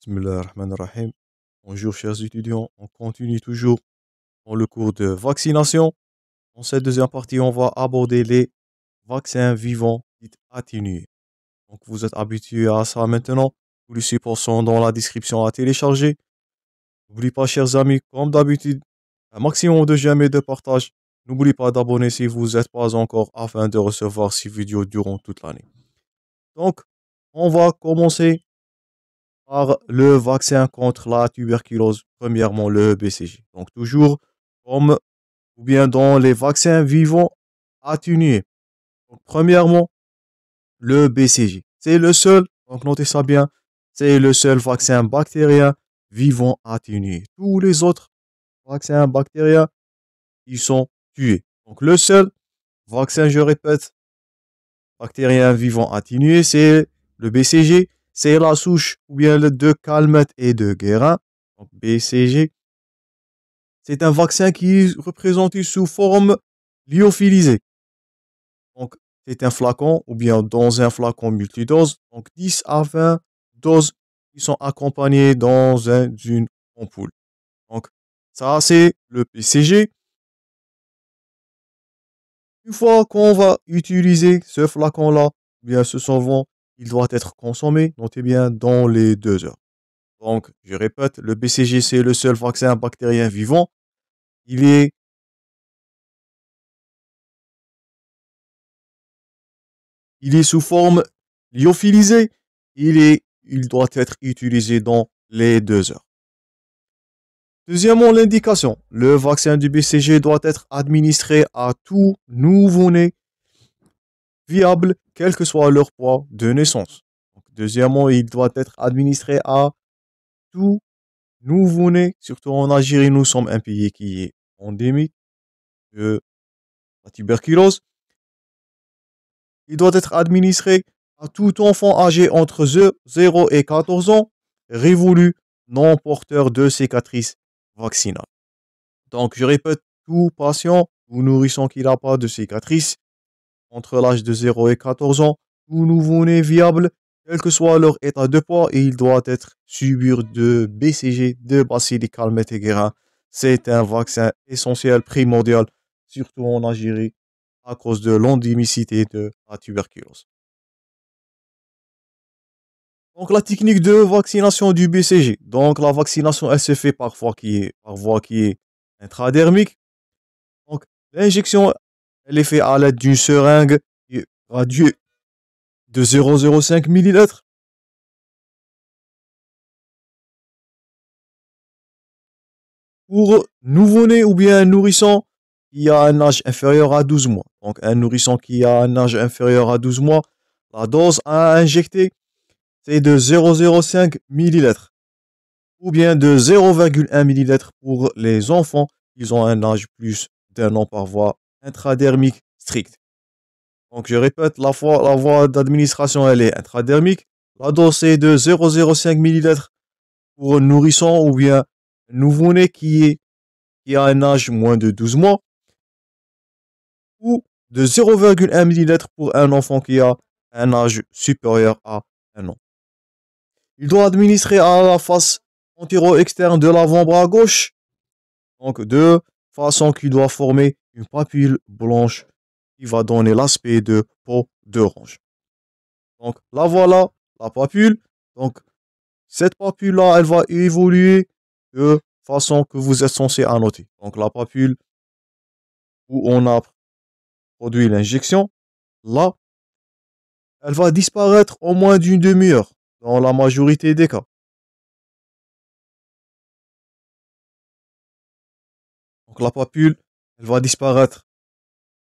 Bismillahirrahmanirrahim. Bonjour chers étudiants, on continue toujours dans le cours de vaccination. Dans cette deuxième partie, on va aborder les vaccins vivants dits atténués. Donc vous êtes habitués à ça maintenant. Tous les supports sont dans la description à télécharger. N'oubliez pas chers amis, comme d'habitude, un maximum de j'aime et de partage. N'oubliez pas d'abonner si vous n'êtes pas encore afin de recevoir ces vidéos durant toute l'année. Donc, on va commencer par le vaccin contre la tuberculose, premièrement le BCG. Donc toujours comme ou bien dans les vaccins vivants atténués. Donc, premièrement, le BCG. C'est le seul, donc notez ça bien, c'est le seul vaccin bactérien vivant atténué. Tous les autres vaccins bactériens, ils sont tués. Donc le seul vaccin, je répète, bactérien vivant atténué, c'est le BCG. C'est la souche ou bien le de Calmette et de Guérin. Donc BCG. C'est un vaccin qui est représenté sous forme lyophilisée. Donc c'est un flacon ou bien dans un flacon multidose. Donc 10 à 20 doses qui sont accompagnées dans une ampoule. Donc ça c'est le BCG. Une fois qu'on va utiliser ce flacon-là, bien ce solvant, il doit être consommé, notez bien, dans les 2 heures. Donc, je répète, le BCG, c'est le seul vaccin bactérien vivant. Il est sous forme lyophilisée. Il doit être utilisé dans les 2 heures. Deuxièmement, l'indication. Le vaccin du BCG doit être administré à tout nouveau-né viable, quel que soit leur poids de naissance. Donc, deuxièmement, il doit être administré à tout nouveau-né, surtout en Algérie, nous sommes un pays qui est endémique de la tuberculose. Il doit être administré à tout enfant âgé entre 0 et 14 ans, révolu, non porteur de cicatrices vaccinales. Donc, je répète, tout patient ou nourrisson qui n'a pas de cicatrices entre l'âge de 0 et 14 ans, tout nouveau-né viable, quel que soit leur état de poids, et il doit être subir de BCG, de bacilles Calmette et Guérin. C'est un vaccin essentiel, primordial, surtout en Algérie, à cause de l'endémicité de la tuberculose. Donc la technique de vaccination du BCG. Donc la vaccination, elle se fait par voie qui est intradermique. Donc l'injection, elle est faite à l'aide d'une seringue qui est radiée de 0,05 ml. Pour nouveau-né ou bien un nourrisson qui a un âge inférieur à 12 mois. Donc un nourrisson qui a un âge inférieur à 12 mois, la dose à injecter, c'est de 0,05 ml. Ou bien de 0,1 ml pour les enfants qui ont un âge plus d'un an par voie intradermique stricte. Donc je répète, la voie d'administration elle est intradermique. La dose est de 0,05 ml pour un nourrisson ou bien un nouveau-né qui a un âge moins de 12 mois. Ou de 0,1 ml pour un enfant qui a un âge supérieur à 1 an. Il doit administrer à la face antéro-externe de l'avant-bras gauche, donc de façon qu'il doit former une papule blanche qui va donner l'aspect de peau d'orange. Donc là voilà la papule. Donc cette papule-là, elle va évoluer de façon que vous êtes censé annoter. Donc la papule où on a produit l'injection, là, elle va disparaître en moins d'une demi-heure dans la majorité des cas. Donc la papule, elle va disparaître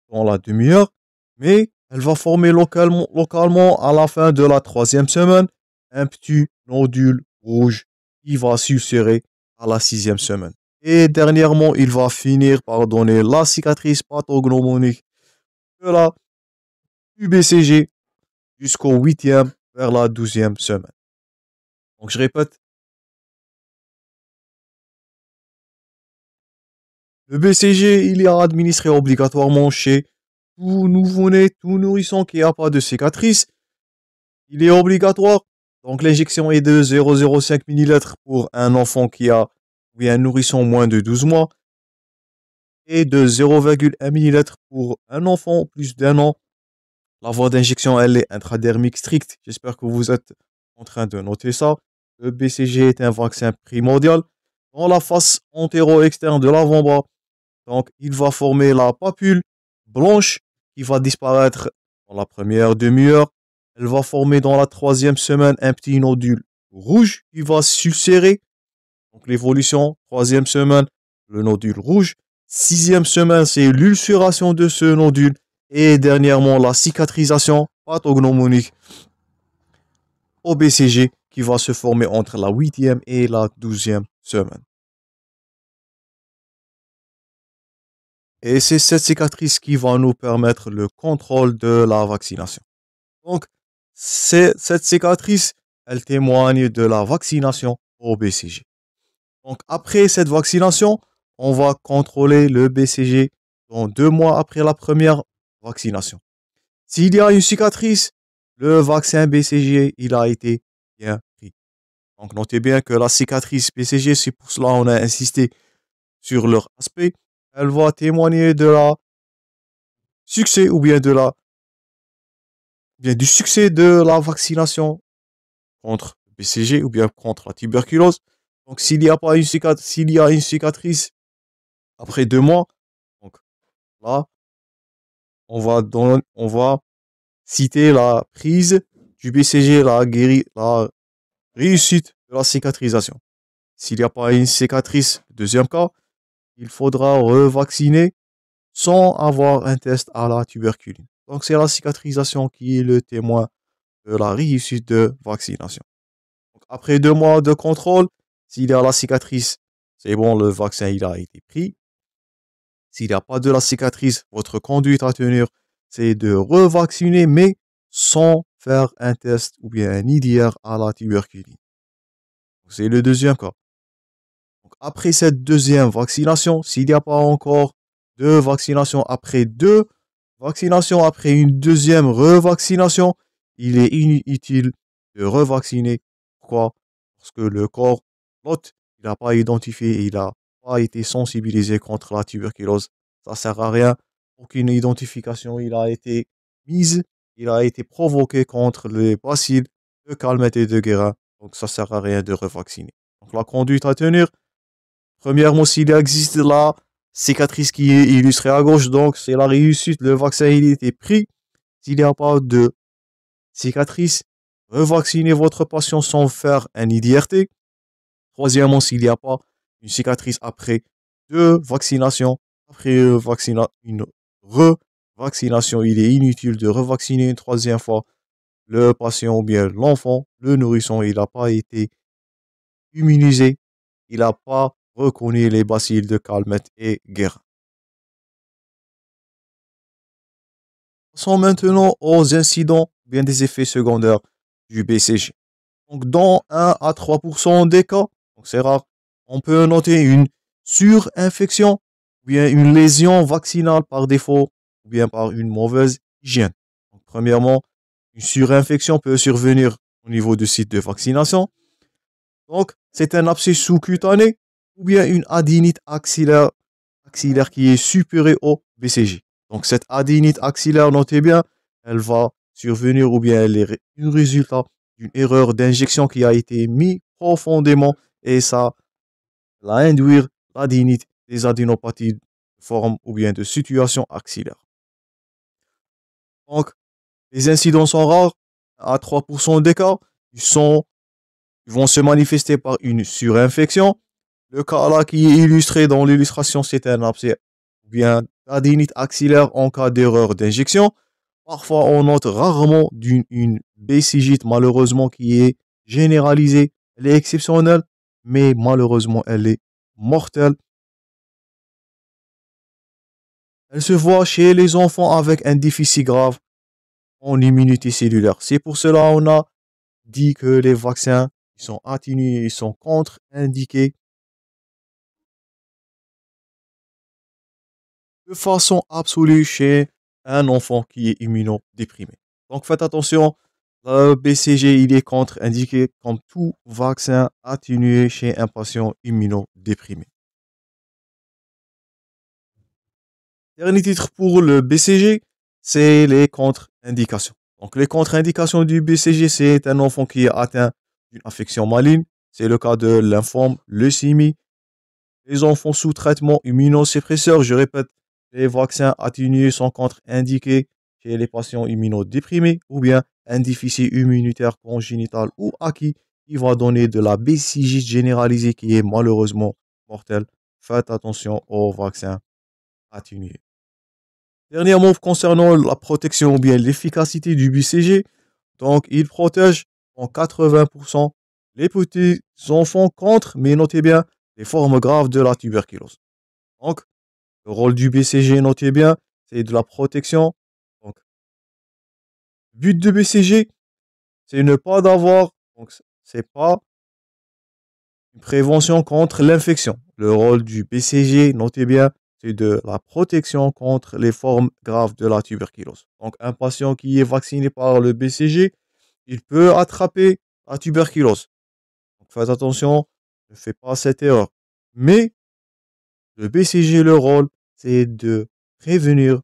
dans la demi-heure, mais elle va former localement à la fin de la 3e semaine un petit nodule rouge qui va s'ulcérer à la 6e semaine. Et dernièrement, il va finir par donner la cicatrice pathognomonique de la UBCG jusqu'au 8e vers la 12e semaine. Donc je répète, le BCG, il est administré obligatoirement chez tout nouveau-né, tout nourrisson qui n'a pas de cicatrice. Il est obligatoire Donc l'injection est de 0,05 millilitres pour un enfant qui a, ou bien un nourrisson moins de 12 mois, et de 0,1 millilitres pour un enfant plus d'un an. La voie d'injection, elle est intradermique stricte. J'espère que vous êtes en train de noter ça. Le BCG est un vaccin primordial dans la face antéro-externe de l'avant-bras. Donc, il va former la papule blanche qui va disparaître dans la première demi-heure. Elle va former dans la troisième semaine un petit nodule rouge qui va s'ulcérer. Donc, l'évolution, troisième semaine, le nodule rouge. Sixième semaine, c'est l'ulcération de ce nodule. Et dernièrement, la cicatrisation pathognomonique au BCG qui va se former entre la huitième et la 12e semaine. Et c'est cette cicatrice qui va nous permettre le contrôle de la vaccination. Donc, cette cicatrice, elle témoigne de la vaccination au BCG. Donc, après cette vaccination, on va contrôler le BCG dans 2 mois après la première vaccination. S'il y a une cicatrice, le vaccin BCG, il a été bien pris. Donc, notez bien que la cicatrice BCG, c'est pour cela qu'on a insisté sur leur aspect. Elle va témoigner de la succès ou bien du succès de la vaccination contre le BCG ou bien contre la tuberculose. Donc, s'il y a une cicatrice après 2 mois, donc là, on va citer la prise du BCG, la réussite de la cicatrisation. S'il n'y a pas une cicatrice, deuxième cas, il faudra revacciner sans avoir un test à la tuberculine. Donc, c'est la cicatrisation qui est le témoin de la réussite de vaccination. Donc, après 2 mois de contrôle, s'il y a la cicatrice, c'est bon, le vaccin il a été pris. S'il n'y a pas de la cicatrice, votre conduite à tenir, c'est de revacciner, mais sans faire un test ou bien un IDR à la tuberculine. C'est le deuxième cas. Donc, après cette deuxième vaccination, s'il n'y a pas encore de vaccination après 2 vaccinations, après une deuxième revaccination, il est inutile de revacciner. Pourquoi? Parce que le corps, l'hôte, il n'a pas identifié, il n'a pas été sensibilisé contre la tuberculose. Ça ne sert à rien. Aucune identification, il a été mise, il a été provoqué contre les bacilles de Calmette et de Guérin. Donc ça ne sert à rien de revacciner. Donc la conduite à tenir, premièrement, s'il existe la cicatrice qui est illustrée à gauche, donc c'est la réussite, le vaccin il a été pris. S'il n'y a pas de cicatrice, revaccinez votre patient sans faire un IDRT. Troisièmement, s'il n'y a pas une cicatrice après 2 vaccinations, après une revaccination, il est inutile de revacciner une troisième fois le patient ou bien l'enfant, le nourrisson, il n'a pas été immunisé, il n'a pas reconnu les bacilles de Calmette et Guérin. Passons maintenant aux incidents, bien des effets secondaires du BCG. Donc, dans 1 à 3% des cas, donc c'est rare, on peut noter une surinfection, ou bien une lésion vaccinale par défaut, ou bien par une mauvaise hygiène. Donc, premièrement, une surinfection peut survenir au niveau du site de vaccination. Donc, c'est un abcès sous-cutané, ou bien une adénite axillaire qui est supérieure au BCG. Donc, cette adénite axillaire, notez bien, elle va survenir ou bien elle est un résultat d'une erreur d'injection qui a été mise profondément et ça va induire l'adénite des adénopathies de forme ou bien de situation axillaire. Donc, les incidents sont rares, à 3% des cas, ils vont se manifester par une surinfection. Le cas là qui est illustré dans l'illustration, c'est un abcès ou bien adénite axillaire en cas d'erreur d'injection. Parfois, on note rarement une BCG malheureusement qui est généralisée. Elle est exceptionnelle, mais malheureusement, elle est mortelle. Elle se voit chez les enfants avec un déficit grave en immunité cellulaire. C'est pour cela qu'on a dit que les vaccins ils sont atténués, ils sont contre-indiqués de façon absolue chez un enfant qui est immunodéprimé. Donc faites attention Le BCG, il est contre-indiqué comme tout vaccin atténué chez un patient immunodéprimé. Dernier titre pour le BCG, c'est les contre-indications. Donc, les contre-indications du BCG, c'est un enfant qui est atteint d'une affection maligne. C'est le cas de lymphome, leucémie. Les enfants sous traitement immunosuppresseur, je répète, les vaccins atténués sont contre-indiqués chez les patients immunodéprimés ou bien un déficit immunitaire congénital ou acquis qui va donner de la BCG généralisée qui est malheureusement mortelle. Faites attention aux vaccins atténués. Dernier mot concernant la protection ou bien l'efficacité du BCG. Donc, il protège en 80% les petits enfants contre, mais notez bien, les formes graves de la tuberculose. Donc, le rôle du BCG, notez bien, c'est de la protection. Donc, le but de BCG, c'est ne pas d'avoir, donc c'est pas une prévention contre l'infection. Le rôle du BCG, notez bien, c'est de la protection contre les formes graves de la tuberculose. Donc, un patient qui est vacciné par le BCG, il peut attraper la tuberculose. Donc, faites attention, ne faites pas cette erreur. Mais le BCG, le rôle, c'est de prévenir,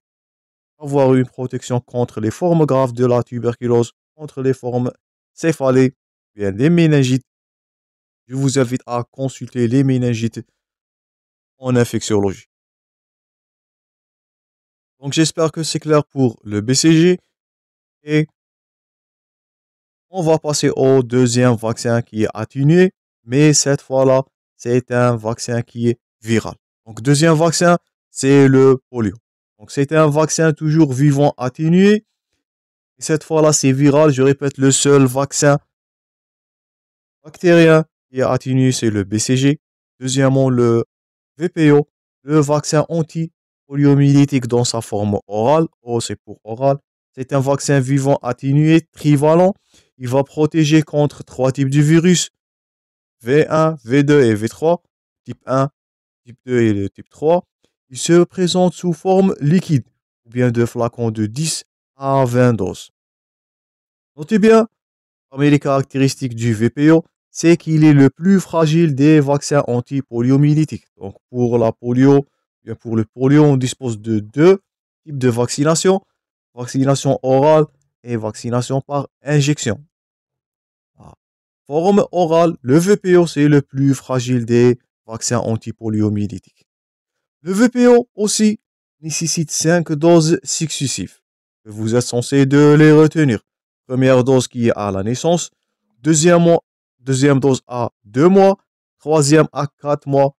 avoir une protection contre les formes graves de la tuberculose, contre les formes céphalées, bien des méningites. Je vous invite à consulter les méningites en infectiologie. Donc j'espère que c'est clair pour le BCG et on va passer au deuxième vaccin qui est atténué, mais cette fois-là, c'est un vaccin qui est viral. Donc deuxième vaccin, c'est le polio. Donc c'est un vaccin toujours vivant atténué. Et cette fois-là, c'est viral. Je répète, le seul vaccin bactérien qui est atténué, c'est le BCG. Deuxièmement, le VPO, le vaccin anti-poliomyélitique dans sa forme orale. O, c'est pour oral. C'est un vaccin vivant atténué, trivalent. Il va protéger contre trois types de virus, V1, V2 et V3, type 1, type 2 et le type 3. Il se présente sous forme liquide, ou bien de flacons de 10 à 20 doses. Notez bien, parmi les caractéristiques du VPO, c'est qu'il est le plus fragile des vaccins anti-poliomyélitiques. Donc pour la polio, bien pour le polio, on dispose de deux types de vaccination, vaccination orale et vaccination par injection. Forme orale, le VPO, c'est le plus fragile des vaccins anti-poliomyélitiques. Le VPO aussi nécessite 5 doses successives. Vous êtes censé de les retenir. Première dose qui est à la naissance, deuxième dose à 2 mois, troisième à 4 mois,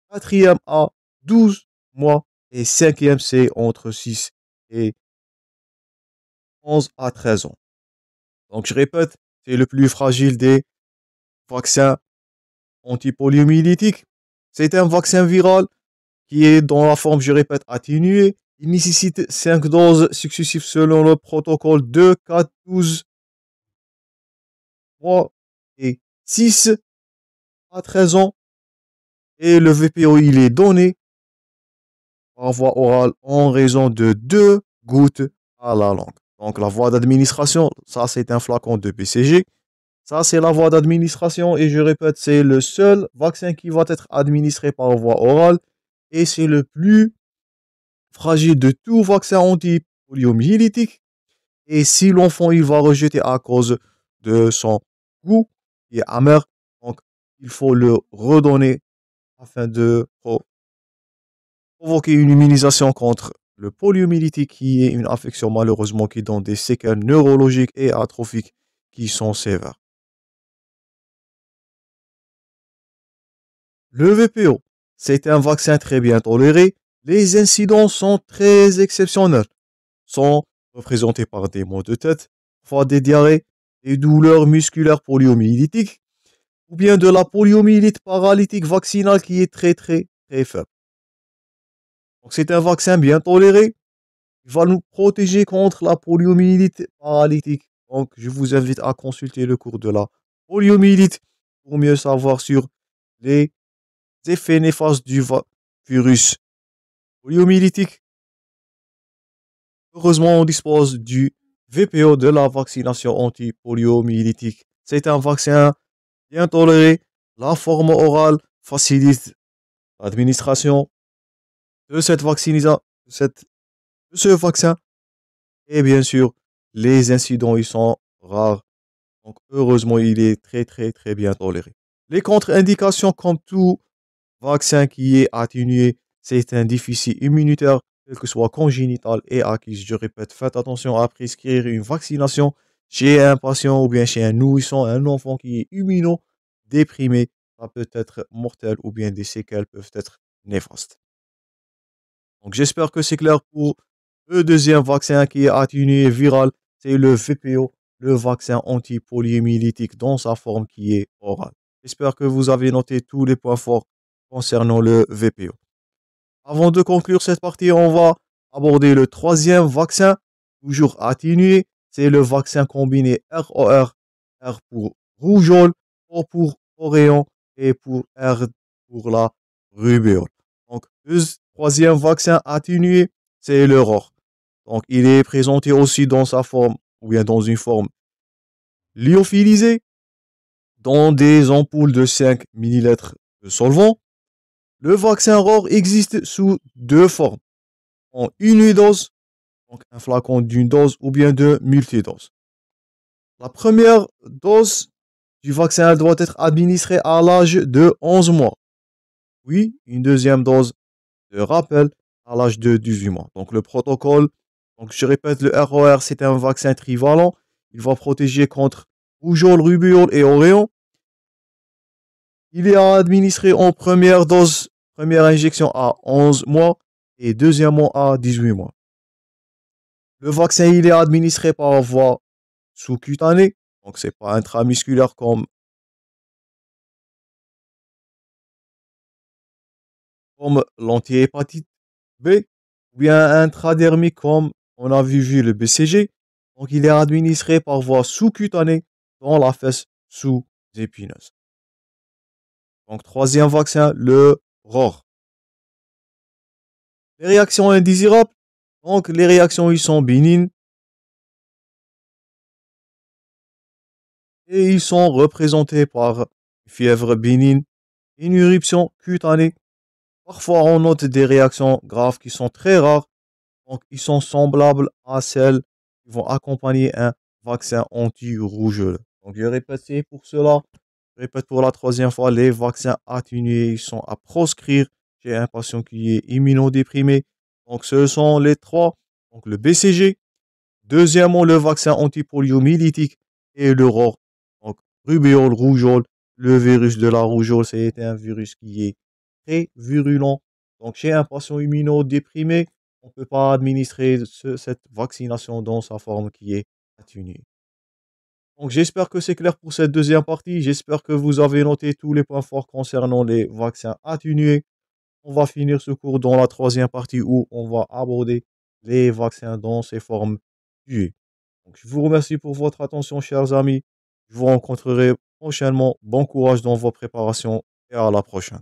quatrième à 12 mois et cinquième c'est entre 6 et 11 à 13 ans. Donc je répète, c'est le plus fragile des vaccins antipoliomyélitique. C'est un vaccin viral qui est dans la forme, je répète, atténuée. Il nécessite 5 doses successives selon le protocole 2, 4, 12, 3 et 6 à 13 ans. Et le VPO, il est donné par voie orale en raison de 2 gouttes à la langue. Donc la voie d'administration, ça c'est un flacon de BCG. Ça, c'est la voie d'administration et je répète, c'est le seul vaccin qui va être administré par voie orale et c'est le plus fragile de tout vaccin anti-poliomyélitique. Et si l'enfant il va rejeter à cause de son goût qui est amer, donc il faut le redonner afin de provoquer une immunisation contre le poliomyélitique qui est une affection malheureusement qui donne des séquelles neurologiques et atrophiques qui sont sévères. Le VPO, c'est un vaccin très bien toléré. Les incidents sont très exceptionnels. Sont représentés par des maux de tête, parfois des diarrhées, des douleurs musculaires poliomyélitiques, ou bien de la poliomyélite paralytique vaccinale qui est très très très faible. Donc c'est un vaccin bien toléré. Il va nous protéger contre la poliomyélite paralytique. Donc je vous invite à consulter le cours de la poliomyélite pour mieux savoir sur les effets néfastes du virus poliomyélitique. Heureusement, on dispose du VPO de la vaccination anti-poliomyélitique. C'est un vaccin bien toléré. La forme orale facilite l'administration de de ce vaccin. Et bien sûr, les incidents, ils sont rares. Donc, heureusement, il est très, très, très bien toléré. Les contre-indications, comme tout vaccin qui est atténué, c'est un déficit immunitaire, quel que soit congénital et acquis. Je répète, faites attention à prescrire une vaccination chez un patient ou bien chez un nourrisson, un enfant qui est immunodéprimé. Ça peut être mortel ou bien des séquelles peuvent être néfastes. Donc, j'espère que c'est clair pour le deuxième vaccin qui est atténué viral, c'est le VPO, le vaccin anti-poliomyélitique dans sa forme qui est orale. J'espère que vous avez noté tous les points forts concernant le VPO. Avant de conclure cette partie, on va aborder le troisième vaccin, toujours atténué. C'est le vaccin combiné ROR, R pour rougeole, O pour oréon et pour R pour la rubéole. Donc, le troisième vaccin atténué, c'est le ROR. Donc, il est présenté aussi dans sa forme, ou bien dans une forme lyophilisée, dans des ampoules de 5 millilitres de solvant. Le vaccin ROR existe sous deux formes. En unidose, donc un flacon d'une dose ou bien de multidose. La première dose du vaccin doit être administrée à l'âge de 11 mois. Oui, une deuxième dose de rappel à l'âge de 18 mois. Donc le protocole, donc je répète, le ROR, c'est un vaccin trivalent. Il va protéger contre rougeole, rubéole et oréon. Il est administré en première dose, première injection à 11 mois et deuxièmement à 18 mois. Le vaccin, il est administré par voie sous-cutanée, donc c'est pas intramusculaire comme l'antihépatite B, ou bien intradermique comme on a vu le BCG. Donc il est administré par voie sous-cutanée dans la fesse sous-épineuse. Donc troisième vaccin, le ROR. Les réactions indésirables, donc les réactions ils sont bénignes et ils sont représentés par une fièvre bénigne, une éruption cutanée. Parfois on note des réactions graves qui sont très rares, donc ils sont semblables à celles qui vont accompagner un vaccin anti-rougeole. Donc je répète pour cela, je répète pour la troisième fois, les vaccins atténués ils sont à proscrire chez un patient qui est immunodéprimé. Donc ce sont les trois, donc le BCG, deuxièmement le vaccin antipoliomyélitique et le ROR. Donc rubéole, rougeole, le virus de la rougeole, c'est un virus qui est très virulent. Donc chez un patient immunodéprimé, on ne peut pas administrer cette vaccination dans sa forme qui est atténuée. Donc j'espère que c'est clair pour cette deuxième partie. J'espère que vous avez noté tous les points forts concernant les vaccins atténués. On va finir ce cours dans la troisième partie où on va aborder les vaccins dans ces formes tuées. Donc, je vous remercie pour votre attention, chers amis. Je vous rencontrerai prochainement. Bon courage dans vos préparations et à la prochaine.